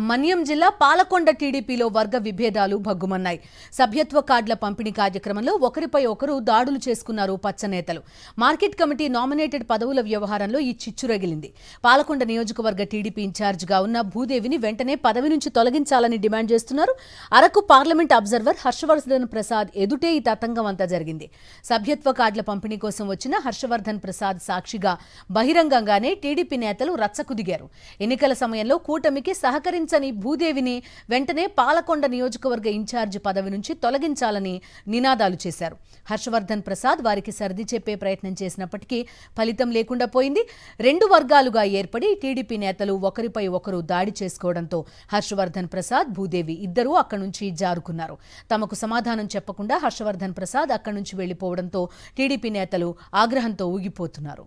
మన్యం జిల్లా పాలకొండ టీడీపీలో వర్గ విభేదాలు భగ్గుమన్నాయి. సభ్యత్వ కార్డుల పంపిణీ కార్యక్రమంలో ఒకరిపై ఒకరు దాడులు చేసుకున్నారు పచ్చనేతలు. మార్కెట్ కమిటీ నామినేటెడ్ పదవుల వ్యవహారంలో ఈ చిచ్చు రగిలింది. పాలకొండ నియోజకవర్గ టీడీపీ ఇన్ఛార్జిగా ఉన్న భూదేవిని వెంటనే పదవి నుంచి తొలగించాలని డిమాండ్ చేస్తున్నారు. అరకు పార్లమెంట్ అబ్జర్వర్ హర్షవర్ధన్ ప్రసాద్ ఎదుటే ఈ తతంగం అంతా జరిగింది. సభ్యత్వ కార్డుల పంపిణీ కోసం వచ్చిన హర్షవర్ధన్ ప్రసాద్ సాక్షిగా బహిరంగంగానే టీడీపీ నేతలు రచ్చకు దిగారు. ఎన్నికల సమయంలో కూటమికి సహకరించని భూదేవిని వెంటనే పాలకొండ నియోజకవర్గ ఇన్ఛార్జి పదవి నుంచి తొలగించాలని నినాదాలు చేశారు. హర్షవర్ధన్ ప్రసాద్ వారికి సర్ది చెప్పే ప్రయత్నం చేసినప్పటికీ ఫలితం లేకుండా పోయింది. రెండు వర్గాలుగా ఏర్పడి టీడీపీ నేతలు ఒకరిపై ఒకరు దాడి చేసుకోవడంతో హర్షవర్ధన్ ప్రసాద్, భూదేవి ఇద్దరూ అక్కడి నుంచి జారుకున్నారు. తమకు సమాధానం చెప్పకుండా హర్షవర్ధన్ ప్రసాద్ అక్కడి నుంచి వెళ్లిపోవడంతో టీడీపీ నేతలు ఆగ్రహంతో ఊగిపోతున్నారు.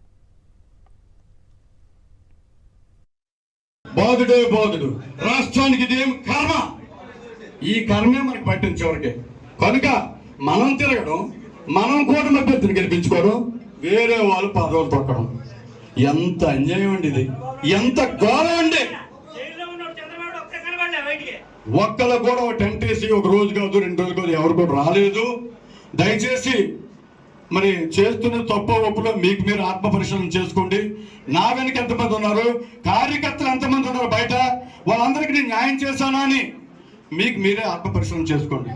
బాధుడే బాధుడు రాష్ట్రానికి ఇదేం కర్మ, ఈ కర్మే మనకి పట్టింది చివరికి. కనుక మనం తిరగడం, మనం కూటమి అభ్యర్థిని గెలిపించుకోవడం, వేరే వాళ్ళు పదవులు తొక్కడం ఎంత అన్యాయం అండి, ఇది ఎంత ఘోరం అండి. ఒక్కళ్ళ కూడా ఒక టెంట్ వేసి ఒక రోజు కాదు, 2 రోజులు కాదు, ఎవరు కూడా రాలేదు. దయచేసి మరి చేస్తున్న తప్పు ఒప్పులో మీకు మీరు ఆత్మ పరిశీలన చేసుకోండి. నా వెనక ఎంతమంది ఉన్నారు, కార్యకర్తలు ఎంతమంది ఉన్నారు బయట, వాళ్ళందరికీ నేను న్యాయం చేశానా అని మీకు మీరే ఆత్మ పరిశీలన చేసుకోండి.